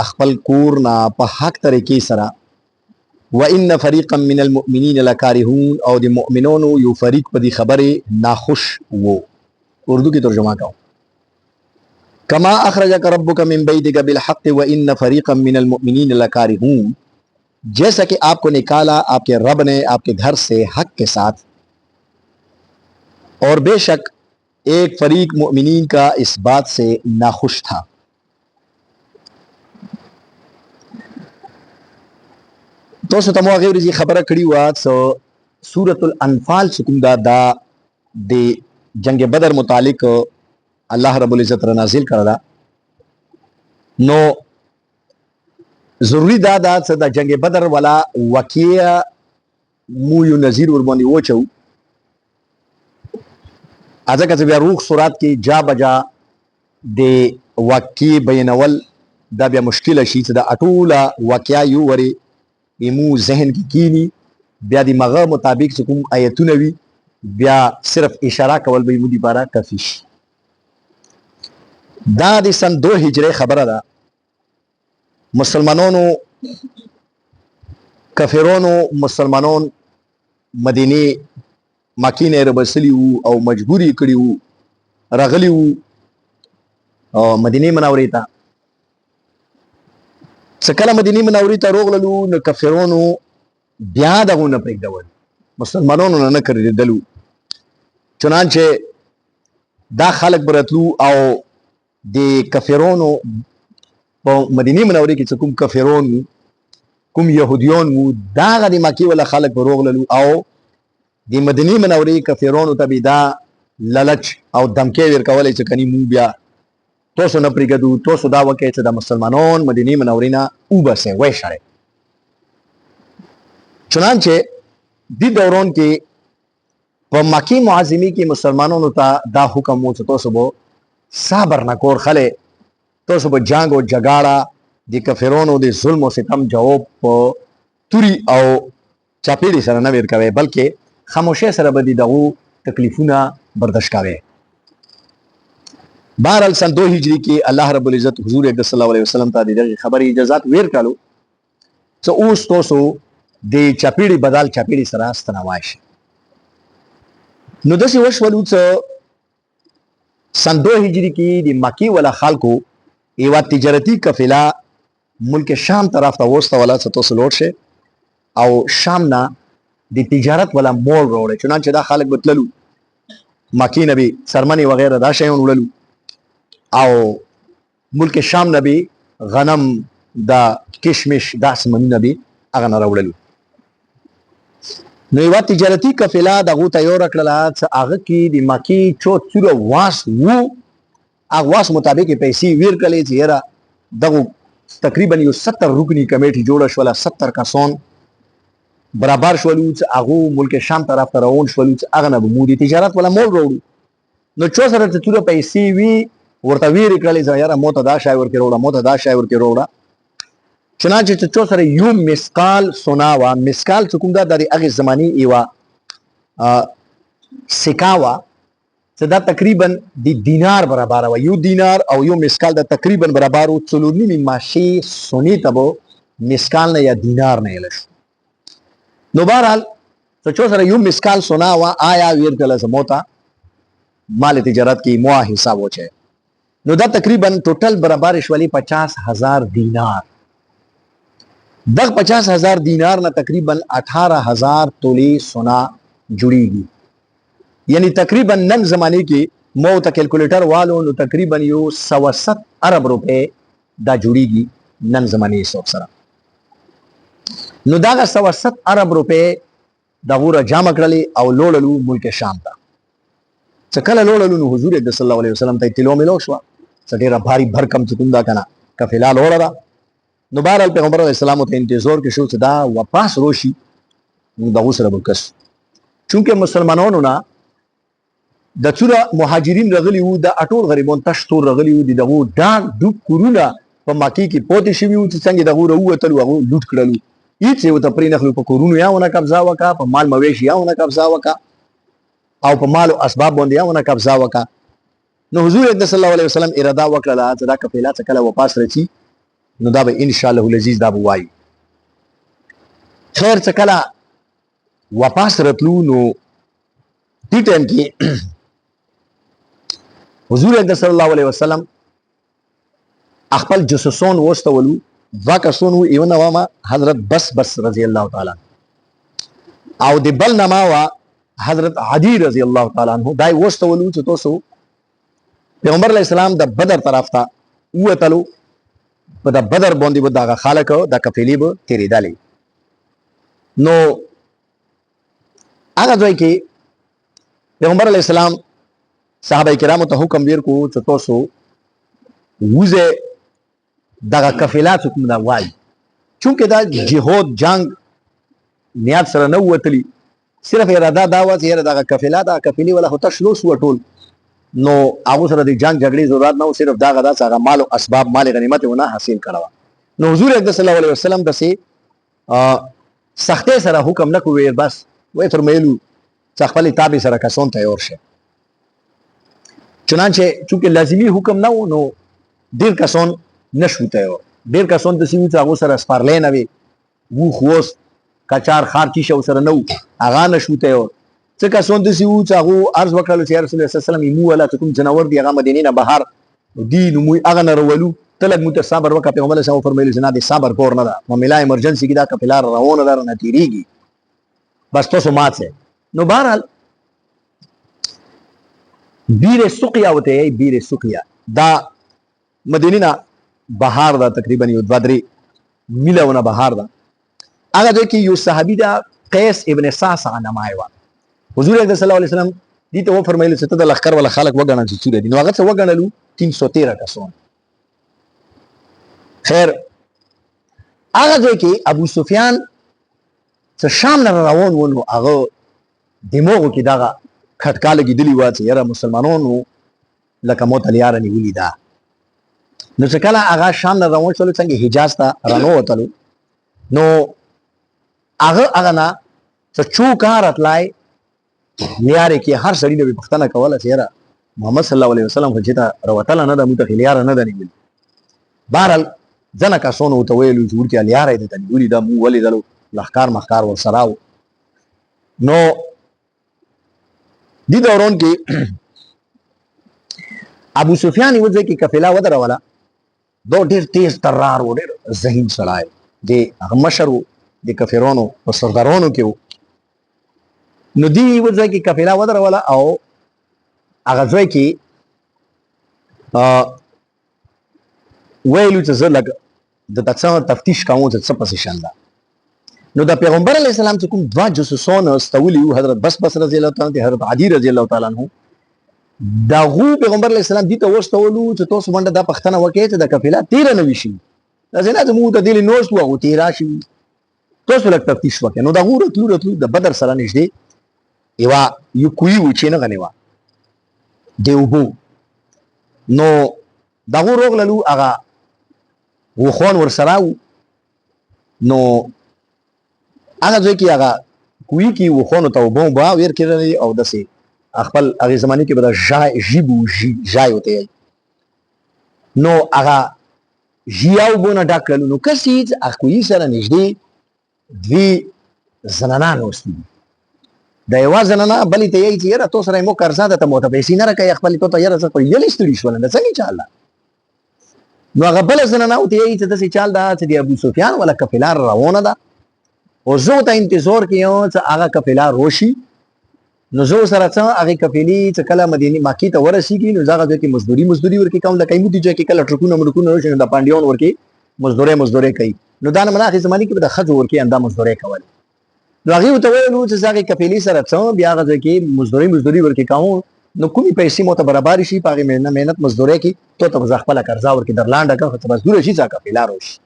خپل کور نه په حق طریقې سره وان فريقا من المؤمنين لكارهون او د مؤمنانو یو فریق په دې خبره ناخوش وو. اردو کی ترجمه کاو کما اخرجك ربك من بيتك بالحق وان فريقا من المؤمنين لكارهون، جیسا کہ آپ کو نکالا آپ کے رب نے آپ کے گھر سے حق کے ساتھ، اور بے شک ایک فریق مؤمنین کا اس بات سے ناخوش تھا. تو سو تمو غیر جی خبره کړي وا سو سورۃ الانفال سکم دا د جنگ بدر متعلق الله رب العزت را نازل کړه دا. نو ضروری دا د جنگ بدر والا واقعیا مو یو نظیر ور باندې وچو ازکه چې بیا روح سورات کې جا بجا د واقع بیانول دا بیا مشکل شي چې دا اټوله واقعیا یو وری مو ذهن کې کینی بیا د مغه مطابق کوم آیتونه وی بیا صرف اشاره کول به مو دی بارا کافی شي. دا د سن 2 هجری خبره ده. مسلمانانو کافرونو مسلمانان مدینه مکی نه ربسلی او مجبوری کړي راغلی او مدینه منورې ته څکله مدینه منورې ته روغللو نو کافرونو بیا دغه نه پرېږدول مسلمانانو نه کړی. چنانچه دا خلق برتلو او د کافرونو په مدینه منورې کې کوم کافرون کوم يهوديون وو دا غدي مکی ولا خلق روغللو او د مدینه منورې کافرونو ته دا لالچ او دمکې ورکولې چې کني مو بیا توسو نه پرېږدو توسو دا وکړئ چې د مسلمانان مدینه منورې نه وباسئ وای شړئ. چنانچه دې دوران کې په مکی معظمي کې مسلمانانو ته دا حکم وو چې توسو به صبر نه کور خله توسو به جنگ او جګړه د کافرونو د ظلم او ستم جواب په توري او چاپېړي سره نه ورکوي بلکې خاموشه سره به دغه تکلیفونه برداشت کوي. بهرحال سن 2 هجری کې الله رب العزت حضور اکرم صلی الله علیه وسلم ته دغه خبري اجازه ور کړو چې اوس تاسو د چاپېړي بدل چاپېړي سره استنوای شي. نو داسې وشولو چې سن 2 هجری کې د مکی ولا خلکو یو تجارتي قافله ملک شام طرف ته وسته ولا تاسو لوټ شي او شام نه د تجارت ولا مول وروړي. چنانچه دا خلک بتللو مکی نبی سرمنی وغیرہ دا شیون وړلو او ملک شام نبی غنم دا کشمش دا سمنی نبی هغه نه راوړلو. نو یو تجارتي قافله دغه ته یو رکړه چې هغه کې د مکی چوره واس وو هغه واس مطابق پیسې ویر کړي چې یاره دغه تقریبا یو 70 رکنی کمیټي جوړه شوله 70 کسان برابر شولو چې هغه ملک شام طرف ته روان شولو چې هغه نه مودي تجارت ولا مول وروړو. نو چو سره ته توره پیسې وی ورته ویر کړي چې یاره موته دا شای ورکې وروړه موته دا شای ورکې وروړه. چنانچه چې چو سره یو مسقال سناوا مسقال څه کوم دا د هغه زمانی ایوا سکاوا چې دا تقریبا د دینار برابر و یو دینار او یو مسقال دا تقریبا برابر و څلورنی ماشي سونی تبو مسقال نه یا دینار نه لش. نو بهرحال څه چو سره یو مسقال سناوا آیا ویر کله سموتا مال تجارت کی موا حساب وچه. نو دا تقریبا ټوټل برابر شولی 50,000 دینار. دغ 50,000 دینار نه تقریبا 18,000 تولی سونا جوړیږي. یعنی تقریبا نن زمانه کې مو ته کیلکولیټر والو نو تقریبا یو 170 ارب روپے دا جوړیږي نن زمانه حساب سره. نو دا 170 ارب روپے دا غوړه جمع کړلې او لوړلو ملک شام ته. چې کله لوړلو نو حضور اکرم صلی الله علیه وسلم ته تلو ملو شو ډیره بھاری بھرکم څکوم دا کنه قافله لوړه. نو بهرحال پیغمبر اسلام ته انتظار کې شو چې دا واپس روشي نو دا سره وکړ. چونکه مسلمانانو نه د څوره مهاجرین رغلی وو د اټول غریبون تشتو رغلی وو دغه ډاګ ډوب کورونه په مکی کې پوتې شوی وو چې څنګه دغه وروتلو هغه لوټ کړلو هیڅ یو ته پرې نخلو په کورونو یاونه قبضه وکا په مال مویشي یاونه قبضه وکا او په مال او اسباب باندې یاونه قبضه وکا. نو حضور صلی الله علیه وسلم اراده وکړه چې دا قافله کله واپس رچی نو دا به ان شاء الله العزیز دا به وایي. خیر څه کله واپس راتلو نو دې ټایم کې حضور اکرم صلی الله علیه وسلم خپل جاسوسان واستولو. دوه کسان وو، یو نومه حضرت بس رضی الله تعالی او د بل نامه وا حضرت عدی رضی الله تعالی عنہ. دای واستولو چې تاسو پیغمبر علیه السلام د بدر طرف ته ووتلو، په د بدر باندې به دغه خلک د قافلې به تېرېدلې. نو هغه ځای کې پیغمبر علیه السلام صحابه کرامو ته حکم ورکړو چې تاسو وځئ دغه قافله چې کوم دا وایي، چونکې دا جهاد جنگ نیت سره نه وتلی، صرف اراده دا وه چې یاره دغه قافله دا قافلې والا خو تش لوس وه ټول، نو هغو سره د جنگ جګړې ضرورت نه و، صرف دغه دا چې هغه مال او اسباب مال غنیمت یې ونه حاصل کړی وه. نو حضور اکرم صلی الله علیه وسلم داسې سختۍ سره حکم نه کړو، بس ویې فرمیلو چې خپلې تابع سره کسان تیار شه. چنانچه چونکې لازمي حکم نه و نو ډېر کسان نشو تیار، ډېر کسان داسې وو چې هغو سره سپارلی نه وې، ووښ ووست کچار خار چی شو سره نه و، هغه نشو تیار. څه کسان داسې وو چې هغو عرض وکړلو چې یا رسول الله صلی الله علیه وسلم مو والا چې کوم ځناور دي هغه مدینې نه بهر دي، نو موږ هغه نه راولو، ته لږ موږ ته صبر وکړه. پیغمبر علیه السلام وفرمیلو چې نه د صبر کور نه ده، معامله ایمرجنسي کې دا قافله روانه ده رانه تېرېږي، بس تاسو مات شئ. نو بهرحال بیر سقیا ورته یې، بیر سقیا دا مدینې نه بهر ده، تقریبا یو دوه درې میله بهر ده. هغه ځای کې یو صحابي ده قیس ابن صعصعه نامه یې وه. حضور اکرم صلی الله علیه وسلم دې ته وفرمیلو چې ته د لښکر والا خلک وګڼه چې څومره دي. نو هغه څه وګڼلو 313 کسان. خیر هغه ځای کې ابو سفیان څه شام نه روان و، نو هغه دماغو کې دغه خټکا لګېدلې وه چې یاره مسلمانانو لکه موته لیاره نیولې ده. نو چې کله هغه شام نه روان شولو، څنګه حجاز ته رانووتلو، نو هغه نه څه چوکا راتلی لیارې کې هر سړي نه به پوښتنه کوله چې یاره محمد صلی الله علیه وسلم خو چې ته راوتله نه ده، موږ ته خو لیاره نه ده نیولې. بهرحال ځنه کسانو ورته ویلو چې ورته لیاره یې درته نیولې ده، موږ ولیدلو لښکار مښکار ورسره و. نو دې دوران کې ابو سفیان یو ځای کې قافله ودروله، دا ډېر تیز طرار و، ډېر ذهین سړی د هغه مشر و، د کافرانو په سردارانو کې و. نو دې یو ځای کې قافله ودروله او هغه ځای کې ویلو چې زه لږ د څه تفتیش کوم چې څه پسې شان ده. نو د پیغمبر علیه السلام چې کوم دوه جاسوسان استولي وو، حضرت بس رضی الله تعالی عنہ، حضرت عدی رضی الله تعالی عنہ، دغو پیغمبر علیه السلام دې ته واستولو چې تاسو باندې دا پښتنه وکړئ چې د قافله تېره نه وي شي، داسې نه چې موږ ته دلې نوست وو هغو تېره شي، تاسو لږ تفتیش وکړئ. نو دغو راتلو د بدر سره نږدې یو کوی و چې نه غنې وه د اوبو. نو دغو راغللو، هغه وخوان ورسره و. نو هغه ځای کې هغه کوی کې وخوانو ته اوبه ویر کېدلې او داسې خپل هغې زمانې کې به د ژیب و ژای ورته یایي. نو هغه ژیا اوبو نه ډک کړلو. نو کسې چې هغه کوی سره نږدې دوې زنانان اوسي دي، د یوه زنانه بلې ته یایي چې یاره تو سره یې مو قرضه ده، ته مو ته پیسې نه راکوې، خپلې تو ته یاره زه خو یلې ستړي شولم د څنګه چال ده. نو هغه بله زنانه ورته یایي چې داسې چال ده چې د ابو سفیان والا قافله روانه ده او زه ورته انتظار کې یم چې هغه قافله راشي. نو زه ورسره څه هغې قافلې چې کله مدینې مکې ته ورسېږي، نو زه هغه ځای کې مزدوري ورکې کوم، لکه ایمو دې ځای کې کله ټرکونه مرکونه راشي نو د پانډیان ورکې مزدورۍ کوي. نو دا نه منه هغې زمانې کې به د ښځو ورکې همدا مزدورۍ کولې. نو هغې ورته ویلو چې زه هغې قافلې سره څه بیا هغه ځای کې مزدوري ورکې کوم، نو کومې پیسې مو ته برابر شي په هغې محنت مزدورۍ کې تو ته به زه خپله قرضه ورکې درلانډه کړم، خو ته مزدوره شي چې قافله راشي.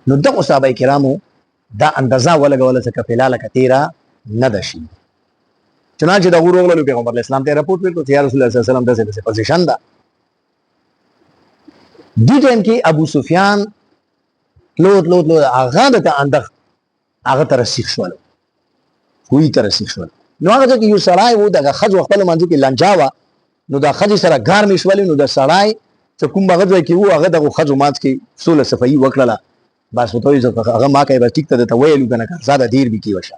نو دغو صحابه کرامو دا اندازه ولګوله چې قافله لکه تېره نه ده شي. چنانچه دغو راغللو، پیغمبر علیه السلام ته یې راپورټ وکړو چې یا رسول الله صلی الله علیه وسلم داسې پوزیشن ده. دې ټایم کې ابو سفیان تلو هغه دته اندخ هغه ته رسیخ شولو، کوی ته رسیخ شولو. نو هغه ځای کې یو سړی و، دغه ښځو خپله منځ کې لنجا وه، نو د ښځې سره ګرمې شولې. نو د سړی چې کوم هغه ځای کې وو هغه دغه ښځو مانځ کې سوله صفایي وکړله بس ورته وایي هغه ما کوي بس ټیک ته درته ویلو که نه زیاده دیر به کې وشه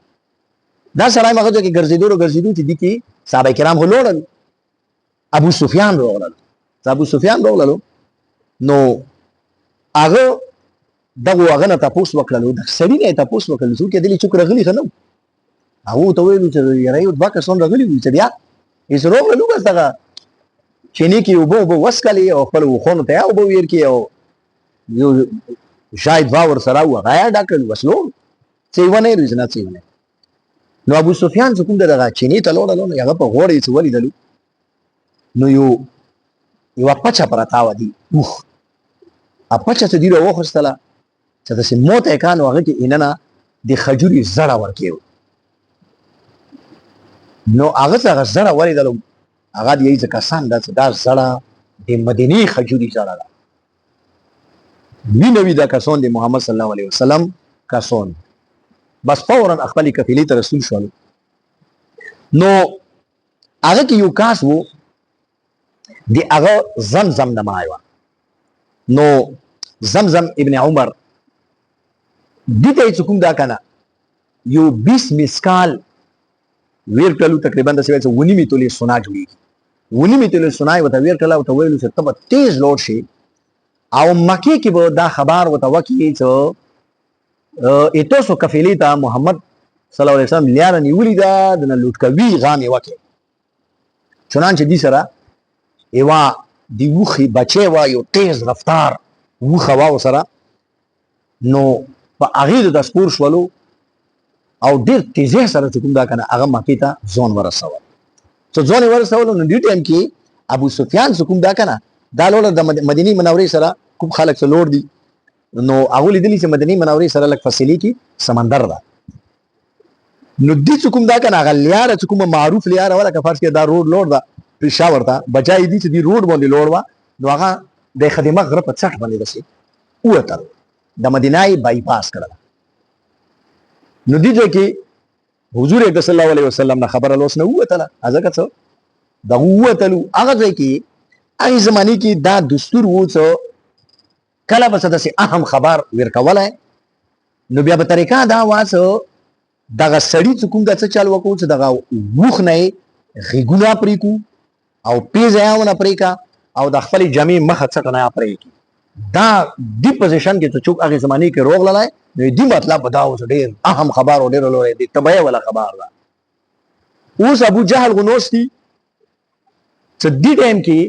دا سړی هغه ځای کې ګرځېدو چې دي کې صحابه کرام خو لوړل ابو سفیان راغللو نو هغه دغه هغه نه تپوس وکړلو د سړي نه یې تپوس وکړلو څوک یې دلې څوک راغلي ښه نه وو هغه ورته ویلو چې یاره یو دوه کسان راغلي وو چې بیا هېڅ راغللو بس دغه چینې کې اوبه وڅښلې او خپل وښانو ته یې اوبه ویر کړې او یو شاید دوه ورسره وو هغه یې ډک کړل بس لوړ څه یې ونه یې څه یې ونه نو ابو سفیان چې کوم دغه چینې ته لاړلو نو هغه په غوړه یې څه ولیدلو نو یوه پچه پرته وه دي اوښ پچه چې دوی راوخیستله چې داسې موته یې کا نو هغه کې دننه د خجورې زړه ورکې وه نو هغه چې هغه زړه ولیدلو هغه د یې کسان دا زړه د مدینې خجورې زړه ده وینه وي دا کسان د محمد صلی الله علیه وسلم کسان بس فورا خپلې قافلې ته رسول شول نو هغه کې یو کاس و د هغه زمزم نمای وه نو زمزم ابن عمر دې ته یې چې کوم دا که نه یو 20 مسکال ویر کړلو تقریبا داسې وایي چې 9 تولې سونا جوړېږي 9 تولې سونا یې ورته ویر کړله ورته ویلو چې ته به تیز لوړ شي او مکې کې به دا خبر ورته وکړي چې تاسو قافلې ته محمد صلی الله علیه وسلم لاره نیولې ده د نه لوټ کوي غام یې وکړي چنانچه دې سره یوه د وښې بچی وه یو تیز رفتار وښه وه ورسره نو په هغې د سپور شولو او ډېر تیزۍ سره چې کوم دا که نه هغه مکې ته ځان ورسول چې ځان یې ورسولو نو دې ټایم کې ابو سفیان چې کوم دا که نه دا لوړه د مدینې منورې سره کوم خلک چې لوړ دي نو هغو لیدلي چې مدینې منورې سره لږ فاصلې کې سمندر ده نو دې چې کوم دا که نه هغه لیاره چې کومه معروف لیاره وه لکه فرض کړه دا روډ لوړ ده پېښور ته بچای دي چې دې روډ باندې لوړ وه نو هغه د خدمه غره په څټ باندې داسې ووتل د مدینه یې بایپاس کړله نو دې ځای کې حضور اکرم صلی الله علیه وسلم نه خبره لوس نه ووتله ځکه څه دغه ووتلو هغه ځای کې هغې زمانې کې دا دستور و څه کله به څه داسې اهم خبر ورکولی نو بیا به طریقه دا وه څه دغه سړي چې کوم دا څه چل وکړو چې دغه وښ نه یې غېږونه پرې کړو او پیزه یې ونه پرې کړه او د خپلې جامې مخه څټه نه پرې کړي دا دې پوزیشن کې چې څوک هغې زمانې کې راغللی نو دې مطلب به دا و چې ډېر اهم خبر او ډېر لوی دی طبیعي والا خبر ده اوس ابو جهل خو نوست دي چې دې ټایم کې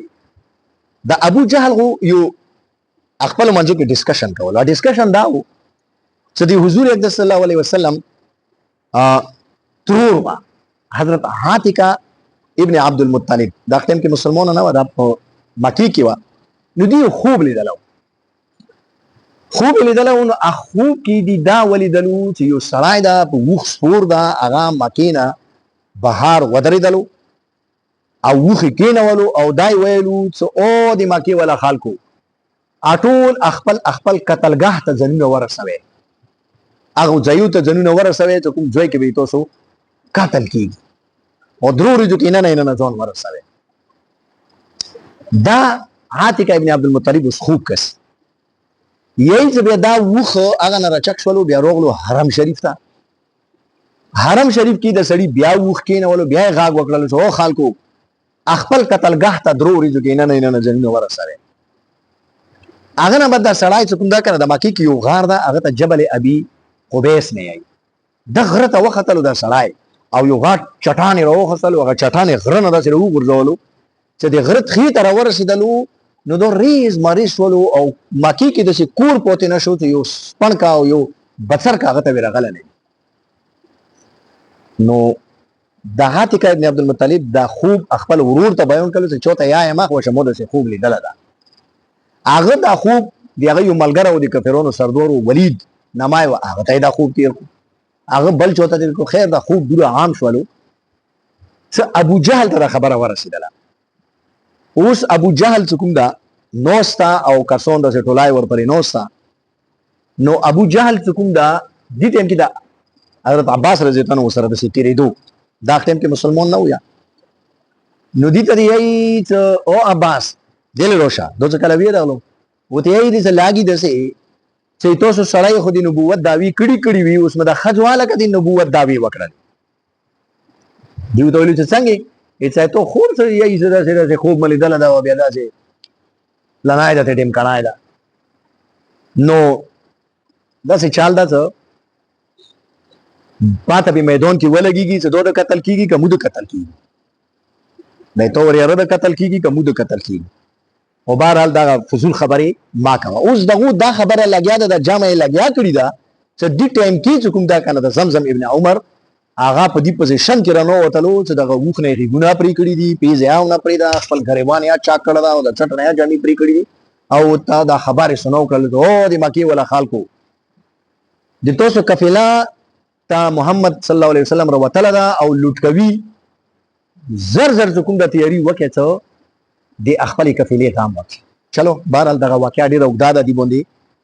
د ابو جهل خو یو خپلو منځو کې ډسکشن کول او ډسکشن دا و چې د حضور اکرم صلی الله علیه وسلم ترور وه حضرت عاتکه ابن عبد المطلب دا ټایم کې مسلمانه نه وه دا په مکې کې وه نو دوی خوب لیدلی نو خوب کې دي دا ولیدلو چې یو سړی ده په وښ سپور ده هغه مکې نه بهر ودرېدلو او وښې کېنولو او دا یې ویلو چې او د مکې والا خلکو ټول خپل قتلګاه ته ځانونه ورسوئ هغو ځایو ته ځانونه ورسوئ چې کوم ځای کې به یې تاسو قتل کېږي او درو ورځو کې نه ځان ورسوئ دا عاتکه ابن عبد المطلب اوس خوب کس یی چې بیا دا وښه هغه نه راچک شولو بیا راغلو حرم شریف ته حرم شریف کې د سړي بیا وښ کېنولو بیا یې غاږ وکړلو چې او خلکو خپل قتلګاه ته درو ورځو کې نه ځانونه ورسوئ هغه نه بعد دا سړی چې کوم دا که نه د مکې کې یو غار ده هغه ته جبل ابي قبیس نه یایي ده غره ته وختلو دا سړی او یو غټ چټان یې راوخیستلو هغه چټان یې غره نه داسې راوغورځولو چې د غره تخې ته راورسېدلو نو دا ریز مریز شولو او مکې کې داسې کور پوتې نه شو چې یو سپڼکه او یو بڅرکه هغه ته ورغلی نه نو د عاتکه ابن عبدالمطلب دا خوب خپل ورور ته بیان کړلو چې چوته یا یې مخ وشه مو داسې خوب لیدلی ده هغه دا خوب د هغه یو ملګری و د کفرانو سردار ولید نمای و هغه ته یې دا خوب تېر کړو هغه بل چوته تېر کړو خیر دا خوب دوره عام شولو څه ابو جهل ته دا خبره ورسېدله اوس ابو جهل چې کوم ده نوسته او کسان داسې ټولای ورپرې نوسته نو ابو جهل چې کوم ده دې ټایم کې د حضرت عباس رضی الله عنه سره داسې تېرېدو دا ټایم کې مسلمان نه و یا نو دې ته یې چې او عباس دل روشا دوڅ کله وی راغلو وته یې دې لاګي دسه چې تاسو سړی خو د نبوت داوی کړي وي اوس مده خجواله کدي نبوت داوی وکړل دیو ته ویل چې څنګه چې ته خوب سره یې زړه خوب ملي دل دا بیا دا چې لنای دا ټیم کنای دا نو دا څه چال دا څه پاته په میدان کې ولګيږي چې دوه قتل کیږي کوم د قتل کیږي نه تو وريره د قتل کیږي کوم د قتل کیږي او بهرحال دا فضول خبره ما کوه اوس دغه دا خبره لګیا ده د جامع لګیا کړی دا چې د ټیم کې کوم دا کنه د زمزم ابن عمر هغه په دې پوزیشن کې رانو وتلو چې دغه وښ نه غیګونه پرې کړی دي پیزه او نه پرې دا خپل غریبان یا چا کړل دا او د چټ نه جامې پرې کړی دي او تا دا خبره سنو کړل او د مکی ولا خلکو د توسو قافله تا محمد صلی الله علیه وسلم روتل دا او لټکوي زر کوم د تیاری وکړه څو د خپل قافلې تام وکړي چلو بهرحال دغه واقعیا ډیره وګداده دی باندې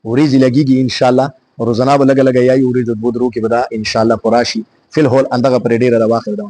ورېځي لګيږي ان شاء الله روزانه به لګ یا ورېځ د بودرو کې به دا ان شاء الله پراشي فی الحال اندغه پر ډیره واخر دا